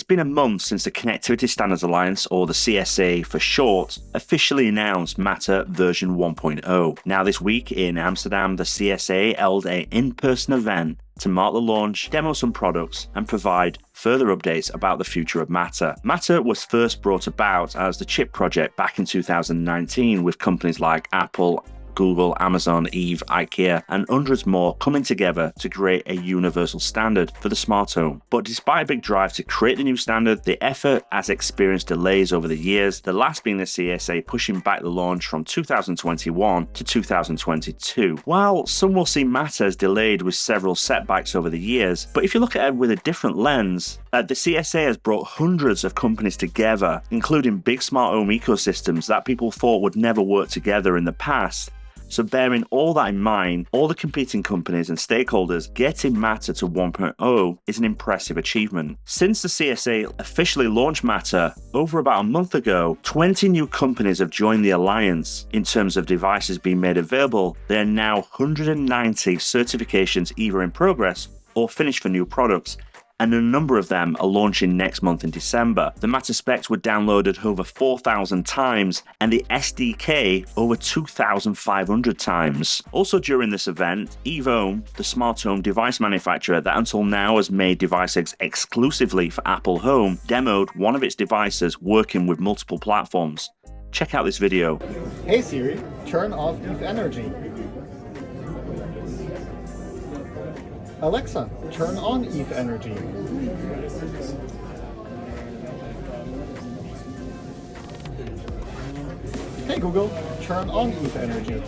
been a month since the Connectivity Standards Alliance, or the CSA for short, officially announced Matter version 1.0. Now this week in Amsterdam, the CSA held an in-person event to mark the launch, demo some products, and provide further updates about the future of Matter. Matter was first brought about as the chip project back in 2019 with companies like Apple, Google, Amazon, Eve, IKEA, and hundreds more coming together to create a universal standard for the smart home. But despite a big drive to create the new standard, the effort has experienced delays over the years, the last being the CSA pushing back the launch from 2021 to 2022. While some will see Matter as delayed with several setbacks over the years, but if you look at it with a different lens, the CSA has brought hundreds of companies together, including big smart home ecosystems that people thought would never work together in the past. So bearing all that in mind, all the competing companies and stakeholders getting Matter to 1.0 is an impressive achievement. Since the CSA officially launched Matter over about a month ago, 20 new companies have joined the alliance. In terms of devices being made available, there are now 190 certifications either in progress or finished for new products, and a number of them are launching next month in December. The Matter specs were downloaded over 4,000 times and the SDK over 2,500 times. Also during this event, Eve, the smart home device manufacturer that until now has made devices exclusively for Apple Home, demoed one of its devices working with multiple platforms. Check out this video. Hey Siri, turn off Eve Energy. Alexa, turn on Eve Energy. Hey Google, turn on Eve Energy.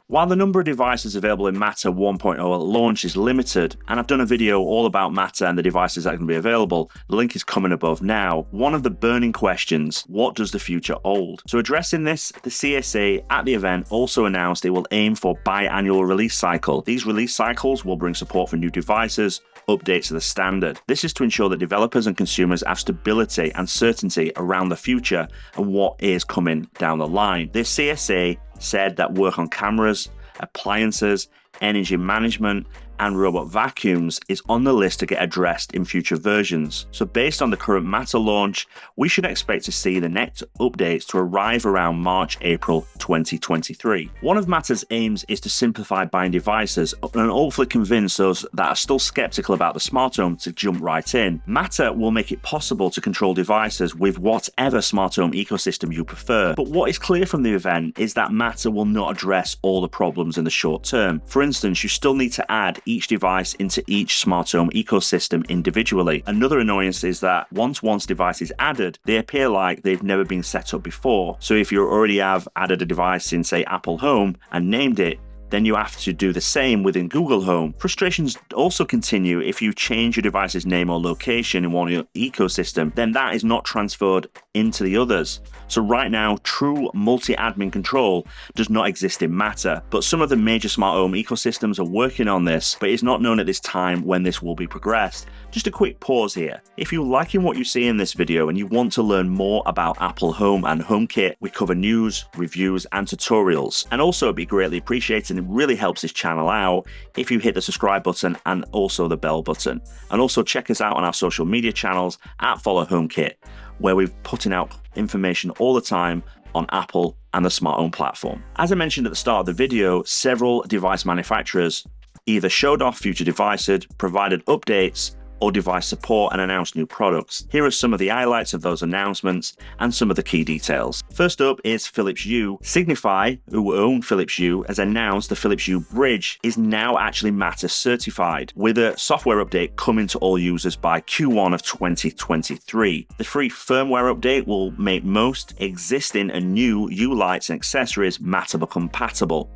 While the number of devices available in Matter 1.0 at launch is limited, and I've done a video all about Matter and the devices that can be available, the link is coming above now. One of the burning questions, what does the future hold? So addressing this, the CSA at the event also announced they will aim for biannual release cycle. These release cycles will bring support for new devices, updates to the standard. This is to ensure that developers and consumers have stability and certainty around the future and what is coming down the line. This CSA said that work on cameras, appliances, energy management, and robot vacuums is on the list to get addressed in future versions. So based on the current Matter launch, we should expect to see the next updates to arrive around March-April 2023. One of Matter's aims is to simplify buying devices and hopefully convince those that are still skeptical about the smart home to jump right in. Matter will make it possible to control devices with whatever smart home ecosystem you prefer. But what is clear from the event is that Matter will not address all the problems in the short term. For instance, you still need to add each device into each smart home ecosystem individually. Another annoyance is that once device is added, they appear like they've never been set up before. So if you already have added a device in, say, Apple Home and named it, then you have to do the same within Google Home. Frustrations also continue if you change your device's name or location in one ecosystem, then that is not transferred into the others. So right now, true multi-admin control does not exist in Matter, but some of the major smart home ecosystems are working on this, but it's not known at this time when this will be progressed. Just a quick pause here. If you're liking what you see in this video and you want to learn more about Apple Home and HomeKit, we cover news, reviews, and tutorials. And also it'd be greatly appreciated, and it really helps this channel out if you hit the subscribe button and also the bell button. And also check us out on our social media channels at Follow HomeKit, where we're putting out information all the time on Apple and the smart home platform. As I mentioned at the start of the video, several device manufacturers either showed off future devices, provided updates, or device support and announced new products. Here are some of the highlights of those announcements and some of the key details. First up is Philips Hue. Signify, who own Philips Hue, has announced the Philips Hue Bridge is now actually Matter certified, with a software update coming to all users by Q1 of 2023. The free firmware update will make most existing and new Hue lights and accessories Matter compatible.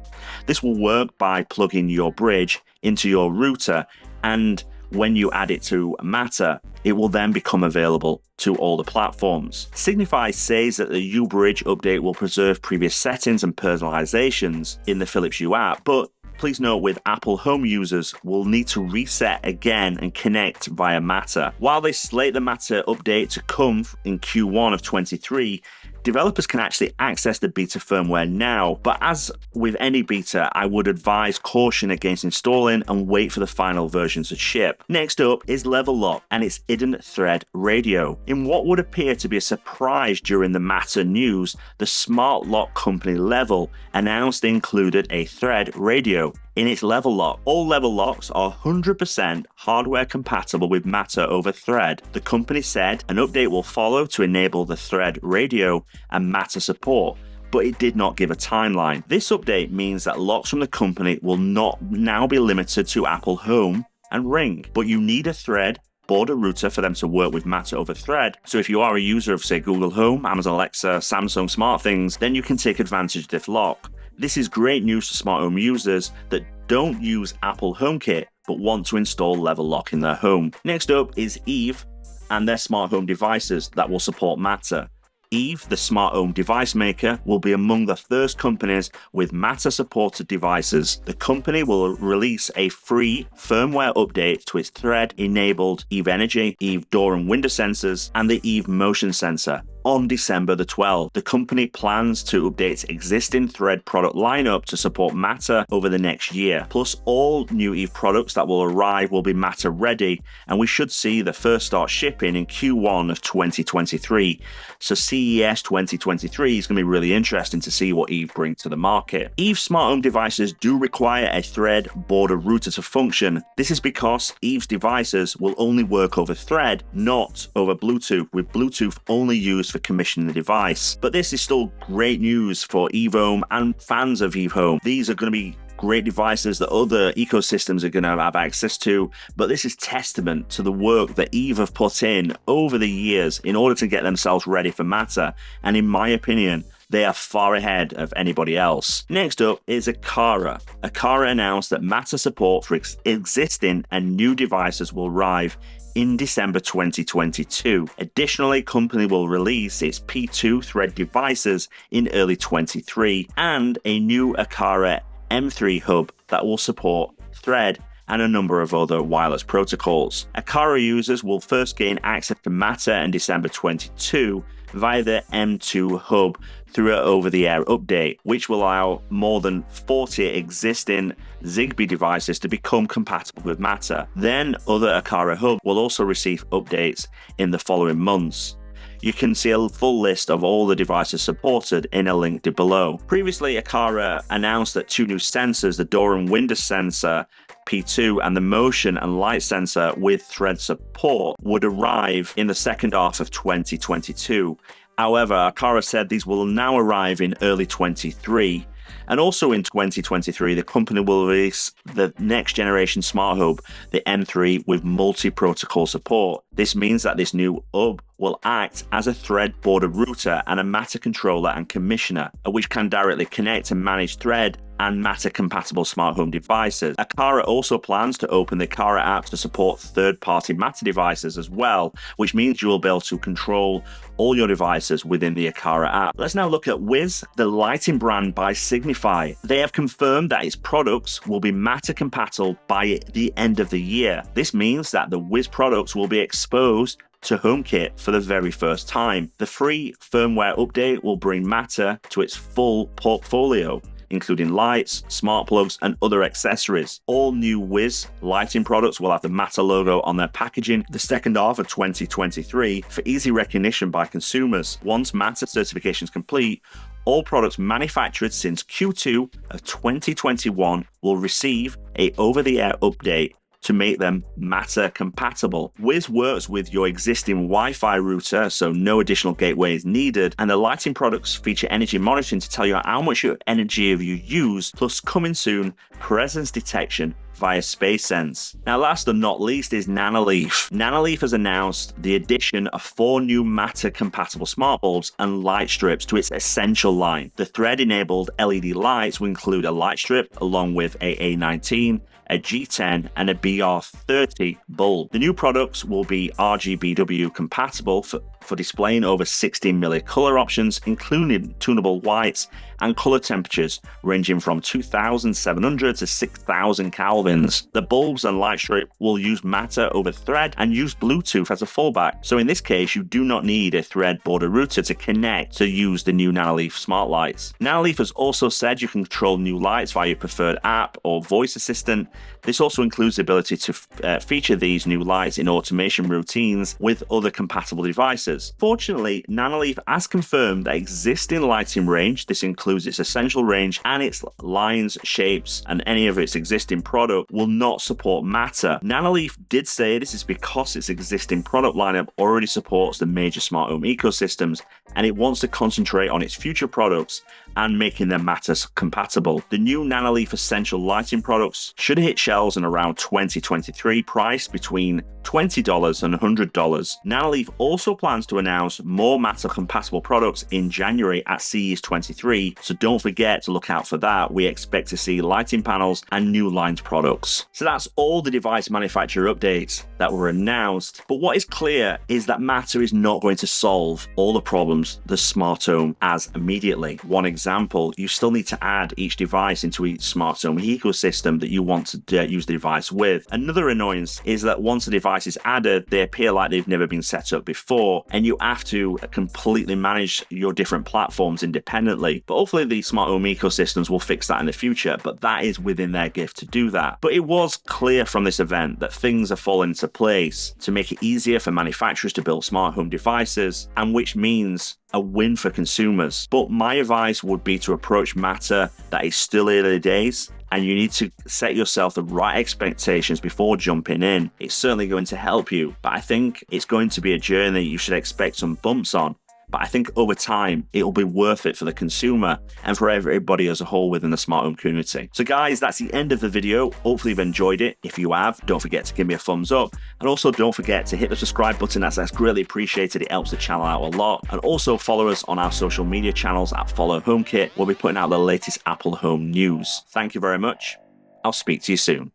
This will work by plugging your Bridge into your router, and when you add it to Matter, it will then become available to all the platforms. Signify says that the Hue Bridge update will preserve previous settings and personalizations in the Philips Hue app, but please note with Apple Home users will need to reset again and connect via Matter. While they slate the Matter update to come in Q1 of 23, Developers can actually access the beta firmware now, but as with any beta, I would advise caution against installing and wait for the final versions to ship. Next up is Level Lock and its hidden thread radio. In what would appear to be a surprise during the Matter news, the smart lock company Level announced they included a thread radio in its Level Lock. All Level Locks are 100% hardware compatible with Matter over Thread. The company said an update will follow to enable the Thread radio and Matter support, but it did not give a timeline. This update means that locks from the company will not now be limited to Apple Home and Ring, but you need a Thread border router for them to work with Matter over Thread. So if you are a user of, say, Google Home, Amazon Alexa, Samsung SmartThings, then you can take advantage of this lock. This is great news for smart home users that don't use Apple HomeKit but want to install Level Lock in their home. Next up is Eve and their smart home devices that will support Matter. Eve, the smart home device maker, will be among the first companies with Matter-supported devices. The company will release a free firmware update to its Thread-enabled Eve Energy, Eve door and window sensors, and the Eve motion sensor on December the 12th. The company plans to update its existing Thread product lineup to support Matter over the next year. Plus, all new Eve products that will arrive will be Matter ready, and we should see the first start shipping in Q1 of 2023. So CES 2023 is going to be really interesting to see what Eve brings to the market. Eve smart home devices do require a Thread border router to function. This is because Eve's devices will only work over Thread, not over Bluetooth, with Bluetooth only used for commissioning the device. But this is still great news for Eve Home and fans of Eve Home. These are going to be great devices that other ecosystems are going to have access to, but this is testament to the work that Eve have put in over the years in order to get themselves ready for Matter, and in my opinion, they are far ahead of anybody else. Next up is Aqara. Aqara announced that Matter support for existing and new devices will arrive in December 2022. Additionally, company will release its P2 Thread devices in early 23 and a new Aqara M3 hub that will support Thread and a number of other wireless protocols. Aqara users will first gain access to Matter in December 22 via the M2 hub through an over-the-air update, which will allow more than 40 existing Zigbee devices to become compatible with Matter. Then other Aqara hubs will also receive updates in the following months. You can see a full list of all the devices supported in a link below. Previously, Aqara announced that two new sensors, the door and window sensor P2 and the motion and light sensor with Thread support, would arrive in the second half of 2022. However, Aqara said these will now arrive in early 23. And also in 2023, the company will release the next generation smart hub, the M3, with multi-protocol support. This means that this new hub will act as a Thread border router and a Matter controller and commissioner, which can directly connect and manage Thread and Matter compatible smart home devices. Aqara also plans to open the Aqara app to support third-party Matter devices as well, which means you will be able to control all your devices within the Aqara app. Let's now look at Wiz, the lighting brand by Signify. They have confirmed that its products will be Matter compatible by the end of the year. This means that the Wiz products will be exposed to HomeKit for the very first time. The free firmware update will bring Matter to its full portfolio, including lights, smart plugs, and other accessories. All new Wiz lighting products will have the Matter logo on their packaging the second half of 2023 for easy recognition by consumers. Once Matter certification is complete, all products manufactured since Q2 of 2021 will receive a over-the-air update to make them Matter compatible. Wiz works with your existing Wi-Fi router, so no additional gateway is needed, and the lighting products feature energy monitoring to tell you how much energy have you used, plus coming soon, presence detection via SpaceSense. Now, last but not least is Nanoleaf. Nanoleaf has announced the addition of 4 new Matter-compatible smart bulbs and light strips to its Essential line. The Thread-enabled LED lights will include a light strip along with a A19, a G10, and a BR30 bulb. The new products will be RGBW compatible for displaying over 16 million color options, including tunable whites and color temperatures ranging from 2700 to 6000 Kelvins. The bulbs and light strip will use Matter over Thread and use Bluetooth as a fallback. So in this case, you do not need a Thread border router to connect to use the new Nanoleaf smart lights. Nanoleaf has also said you can control new lights via your preferred app or voice assistant. This also includes the ability to feature these new lights in automation routines with other compatible devices. Fortunately, Nanoleaf has confirmed that existing lighting range, this includes its essential range and its lines, shapes, and any of its existing product, will not support Matter. Nanoleaf did say this is because its existing product lineup already supports the major smart home ecosystems and it wants to concentrate on its future products and making them Matter compatible. The new Nanoleaf Essential lighting products should hit shelves in around 2023, priced between $20 and $100. Nanoleaf also plans to announce more Matter compatible products in January at CES 23, so don't forget to look out for that. We expect to see lighting panels and new lines products. So that's all the device manufacturer updates that were announced, but what is clear is that Matter is not going to solve all the problems the smart home has immediately. One example, you still need to add each device into each smart home ecosystem that you want to use the device with. Another annoyance is that once a device is added, they appear like they've never been set up before, and you have to completely manage your different platforms independently. But hopefully the smart home ecosystems will fix that in the future, but that is within their gift to do that. But it was clear from this event that things are falling into place to make it easier for manufacturers to build smart home devices, and which means a win for consumers. But my advice would be to approach Matter that is still early days, and you need to set yourself the right expectations before jumping in. It's certainly going to help you, but I think it's going to be a journey you should expect some bumps on. But I think over time, it'll be worth it for the consumer and for everybody as a whole within the smart home community. So guys, that's the end of the video. Hopefully you've enjoyed it. If you have, don't forget to give me a thumbs up. And also don't forget to hit the subscribe button. That's greatly appreciated. It helps the channel out a lot. And also follow us on our social media channels at Follow HomeKit. We'll be putting out the latest Apple Home news. Thank you very much. I'll speak to you soon.